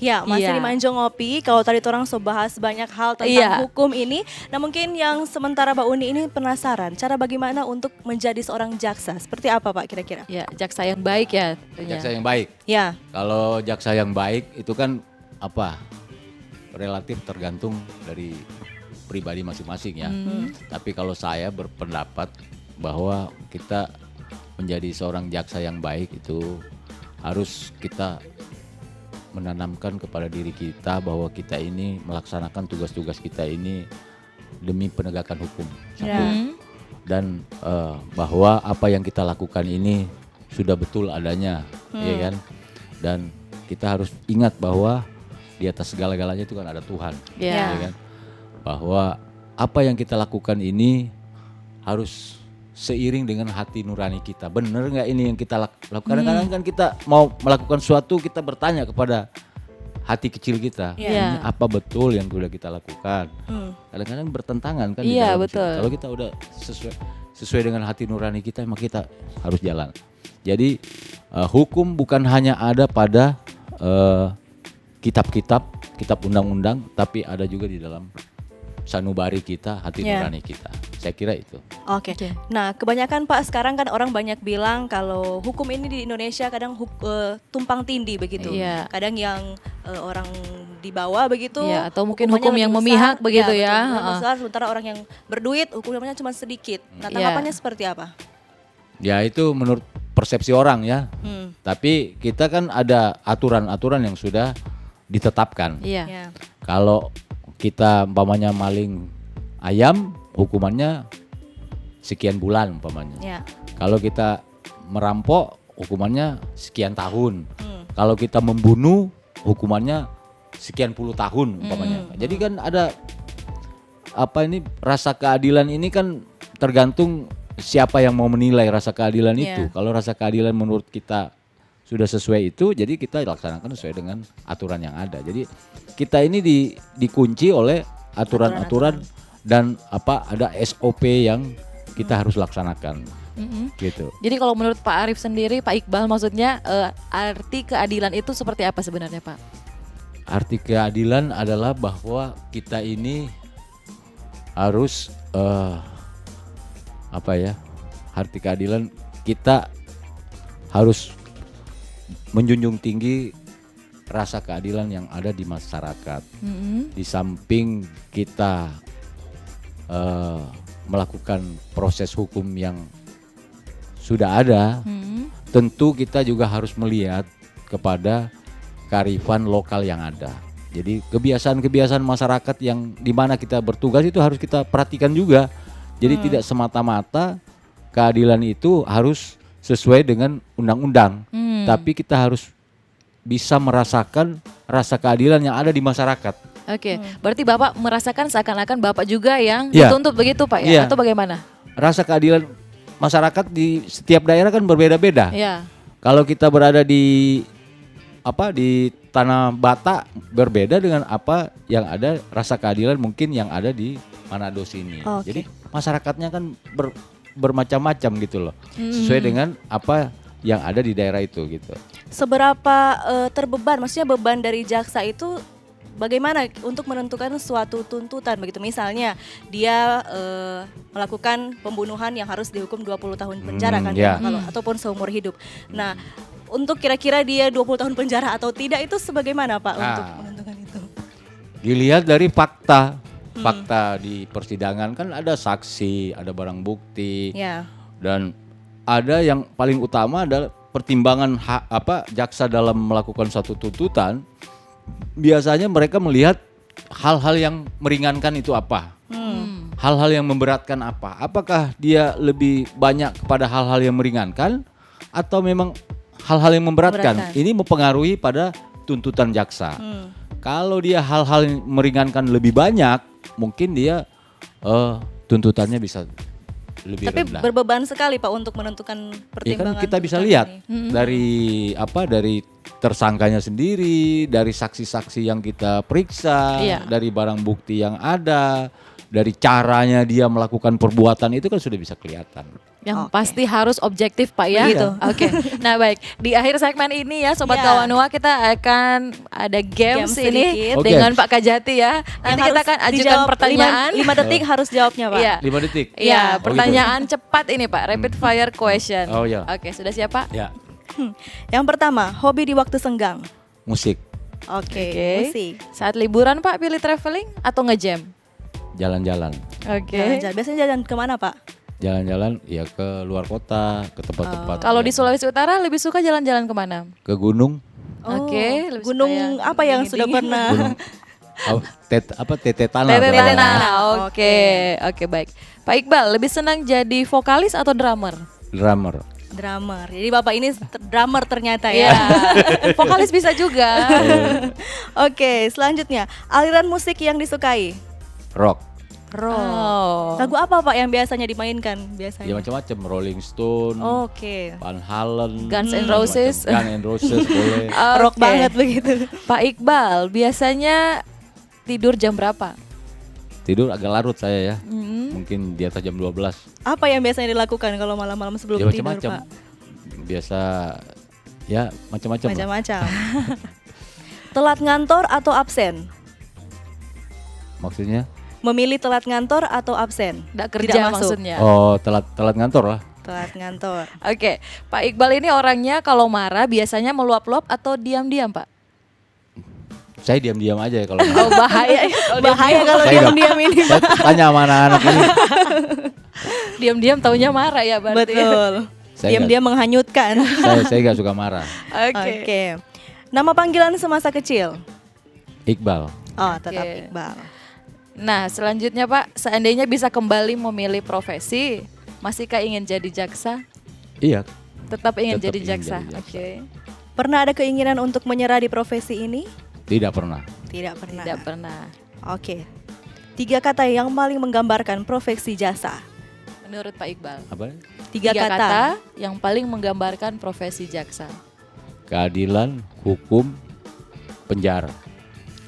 Ya, masih di Iya. Manjo Ngopi. Kalau tadi orang so bahas banyak hal tentang Iya. hukum ini. Nah mungkin yang sementara Mbak Uni ini penasaran, cara bagaimana untuk menjadi seorang jaksa? Seperti apa Pak kira-kira? Ya, jaksa yang baik ya tentunya. Jaksa yang baik. Ya, Kalau jaksa yang baik itu kan apa? Relatif tergantung dari pribadi masing-masing ya. Tapi kalau saya berpendapat bahwa kita menjadi seorang jaksa yang baik itu harus kita menanamkan kepada diri kita bahwa kita ini melaksanakan tugas-tugas kita ini demi penegakan hukum. Satu. Ya. Dan bahwa apa yang kita lakukan ini sudah betul adanya, ya kan? Dan kita harus ingat bahwa di atas segala-galanya itu kan ada Tuhan, Ya. ya kan? Bahwa apa yang kita lakukan ini harus seiring dengan hati nurani kita. Benar nggak ini yang kita lakukan? Kadang-kadang kan kita mau melakukan sesuatu, kita bertanya kepada hati kecil kita, Iya. Iya. ini apa betul yang sudah kita lakukan? Hmm. Kadang-kadang bertentangan kan di Iya, dalam betul. situ. Kalau kita udah sesuai dengan hati nurani kita, emang kita harus jalan. Jadi hukum bukan hanya ada pada kitab-kitab, kitab undang-undang, tapi ada juga di dalam sanubari kita, hati Iya. nurani kita. Saya kira itu. Oke. Oke. Nah, kebanyakan Pak sekarang kan orang banyak bilang kalau hukum ini di Indonesia kadang tumpang tindih begitu. Iya. Kadang yang orang di bawah begitu. Iya, atau mungkin hukumannya hukum yang lebih memihak besar. begitu Iya, ya. betul, hukuman Heeh. besar, sementara orang yang berduit hukumannya cuma sedikit. Nah, Iya. tanggapannya seperti apa? Ya itu menurut persepsi orang ya. Hmm. Tapi kita kan ada aturan-aturan yang sudah ditetapkan. Iya. Ya. Kalau kita umpamanya maling ayam, hukumannya sekian bulan umpamanya. Ya. Kalau kita merampok, hukumannya sekian tahun. Hmm. Kalau kita membunuh, hukumannya sekian puluh tahun umpamanya. Jadi kan ada apa ini rasa keadilan ini kan tergantung siapa yang mau menilai rasa keadilan Iya. itu. Kalau rasa keadilan menurut kita sudah sesuai itu, jadi kita laksanakan sesuai dengan aturan yang ada. Jadi kita ini dikunci oleh aturan-aturan dan apa ada SOP yang kita harus laksanakan. Gitu. Jadi kalau menurut Pak Arief sendiri, Pak Iqbal maksudnya arti keadilan itu seperti apa sebenarnya Pak? Arti keadilan adalah bahwa kita ini harus apa ya? Arti keadilan kita harus menjunjung tinggi rasa keadilan yang ada di masyarakat. Di samping kita melakukan proses hukum yang sudah ada, tentu kita juga harus melihat kepada kearifan lokal yang ada. Jadi kebiasaan-kebiasaan masyarakat yang di mana kita bertugas itu harus kita perhatikan juga. Jadi tidak semata-mata keadilan itu harus sesuai dengan undang-undang, tapi kita harus bisa merasakan rasa keadilan yang ada di masyarakat. Oke, berarti Bapak merasakan seakan-akan Bapak juga yang Iya. dituntut begitu Pak ya? Iya. Atau bagaimana? Rasa keadilan masyarakat di setiap daerah kan berbeda-beda. Iya. Kalau kita berada di tanah Batak berbeda dengan apa yang ada rasa keadilan mungkin yang ada di Manado sini. Oke. Jadi masyarakatnya kan bermacam-macam gitu loh. Sesuai dengan apa yang ada di daerah itu gitu. Seberapa terbeban, maksudnya beban dari jaksa itu bagaimana untuk menentukan suatu tuntutan begitu? Misalnya dia melakukan pembunuhan yang harus dihukum 20 tahun penjara kan ya. kalau ataupun seumur hidup. Nah, untuk kira-kira dia 20 tahun penjara atau tidak itu sebagaimana Pak untuk menentukan itu? Dilihat dari fakta. Fakta di persidangan kan ada saksi, ada barang bukti. Ya. Dan ada yang paling utama adalah pertimbangan jaksa dalam melakukan suatu tuntutan. Biasanya mereka melihat hal-hal yang meringankan itu apa, hal-hal yang memberatkan apa. Apakah dia lebih banyak kepada hal-hal yang meringankan atau memang hal-hal yang memberatkan? Ini mempengaruhi pada tuntutan jaksa. Kalau dia hal-hal yang meringankan lebih banyak, mungkin dia tuntutannya bisa lebih Tapi rendah. berbeban sekali Pak untuk menentukan Ya kan pertimbangan. kita bisa tuntutan lihat ini. dari tersangkanya sendiri, dari saksi-saksi yang kita periksa, Iya. dari barang bukti yang ada, dari caranya dia melakukan perbuatan itu kan sudah bisa kelihatan. Yang Oke. pasti harus objektif Pak ya. Begitu. Oke. Nah baik, di akhir segmen ini ya Sobat Ya. Kawanua kita akan ada games Game ini sedikit. Oke. dengan Pak Kajati ya. Nanti Yang kita harus akan ajukan dijawab pertanyaan. 5 detik harus jawabnya Pak. Iya. 5 detik. Iya, Oh, pertanyaan cepat ini Pak, rapid fire question. Oh, iya. Oke, sudah siap Pak? Ya, Yang pertama, hobi di waktu senggang. musik, Oke, Oke. musik. Saat liburan Pak pilih traveling atau ngejam? jalan-jalan. Oke. Jalan-jalan. Biasanya jalan kemana Pak? Jalan-jalan ya ke luar kota, ke tempat-tempat. Kalau di yang- Sulawesi Utara lebih suka jalan-jalan kemana? ke gunung, Oke, lebih suka gunung yang apa yang sudah dingin-dingin. pernah? gunung tete tanah. Tete Bang. Tanah. Oh, Oke, oke baik. Pak Iqbal lebih senang jadi vokalis atau drummer? Drummer. Drummer. Jadi Bapak ini drummer ternyata Iya. ya. Vokalis bisa juga. Oke, selanjutnya aliran musik yang disukai. Rock. Oh. Lagu apa Pak yang biasanya dimainkan Ya biasanya? macam-macam, Rolling Stone, Oke. Van Halen, Guns N' Roses. macam-macam. Guns N' Roses boleh. Rock Oke. banget begitu. Pak Iqbal biasanya tidur jam berapa? Tidur agak larut saya ya. Hmm. Mungkin di atas jam 12. Apa yang biasanya dilakukan kalau malam-malam sebelum Ya tidur macam-macam. Pak? Biasa ya macam-macam lah. Macam-macam. Telat ngantor atau absen? Maksudnya? Memilih telat ngantor atau absen? Nggak kerja masuk. maksudnya. Oh, telat ngantor lah. Telat ngantor. Oke, Pak Iqbal ini orangnya kalau marah biasanya meluap-luap atau diam-diam Pak? Saya diam-diam aja ya kalau Oh bahaya ya kalau Bahaya kalau Saya nggak- diam-diam ini. Saya tanya sama anak-anak ini. diam-diam taunya marah ya berarti. Betul. Saya Diam-diam menghanyutkan. saya nggak suka marah. Oke. Nama panggilan semasa kecil? Iqbal. Oh, tetap Oke. Iqbal. Nah, selanjutnya Pak, seandainya bisa kembali memilih profesi, masihkah ingin jadi jaksa? Iya. Tetap ingin Tetap jadi ingin jaksa. jadi jaksa. Oke. Pernah ada keinginan untuk menyerah di profesi ini? Tidak pernah. Tidak pernah. Tidak pernah. Oke. 3 kata yang paling menggambarkan profesi jasa. Menurut Pak Iqbal. Apa? 3 kata. yang paling menggambarkan profesi jaksa. Keadilan, hukum, penjara.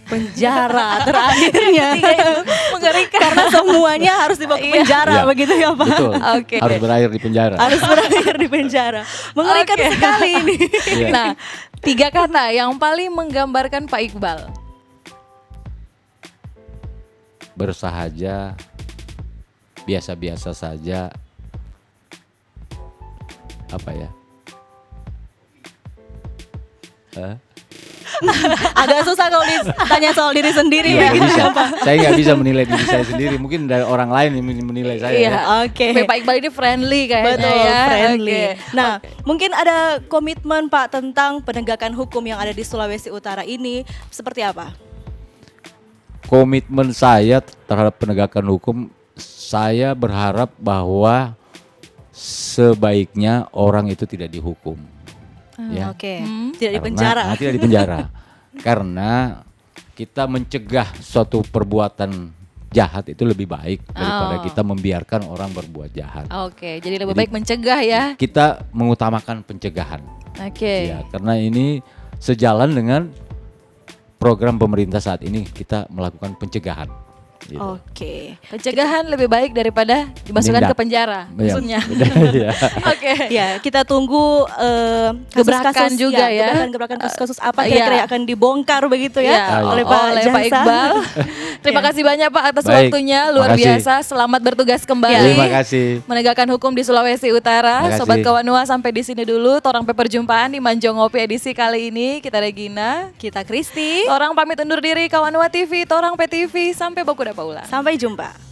Penjara terakhirnya. Mengerikan. Karena semuanya harus dibawa ke penjara Iya. begitu ya Pak? Betul. Oke. Harus berakhir di penjara. Harus berakhir di penjara. Mengerikan Oke. sekali ini. Iya. Nah, 3 kata yang paling menggambarkan Pak Iqbal. Bersahaja, biasa-biasa saja. Apa ya? Hah? Agak susah kalau ditanya soal diri sendiri Iya, ya. nggak bisa. Saya nggak bisa menilai diri saya sendiri. Mungkin dari orang lain yang menilai saya. Iya. ya. Oke. Tapi Pak Iqbal ini friendly kayaknya Betul, ya. friendly. Oke. Nah, mungkin ada komitmen Pak tentang penegakan hukum yang ada di Sulawesi Utara ini seperti apa? Komitmen saya terhadap penegakan hukum, saya berharap bahwa sebaiknya orang itu tidak dihukum. Ya. Oke. Tidak di Karena- penjara. tidak di penjara. Karena kita mencegah suatu perbuatan jahat itu lebih baik daripada Oh. kita membiarkan orang berbuat jahat. Oke, jadi lebih Jadi- baik mencegah ya. Kita mengutamakan pencegahan. Oke. Ya, karena ini sejalan dengan program pemerintah saat ini, kita melakukan pencegahan. Gitu. Oke. Pencegahan lebih baik daripada dimasukkan Menindak. ke penjara, Ya, maksudnya. iya. Oke. Ya, kita tunggu Gebrakan kasus-kasus juga ya. Gebrakan kasus-kasus apa Iya. kira-kira yang akan dibongkar begitu ya Ya, oleh Pak Jaksa. Iqbal. Terima Ya. kasih banyak Pak atas Baik, waktunya, luar makasih. biasa. Selamat bertugas kembali. Terima kasih. Menegakkan hukum di Sulawesi Utara. Makasih. Sobat Kawanua sampai di sini dulu. Torang pe perjumpaan di Manjong Ngopi edisi kali ini. Kita Regina. Kita Kristi. Torang pamit undur diri Kawanua TV, Torang pe TV. Sampai baku dapat ulang. Sampai jumpa.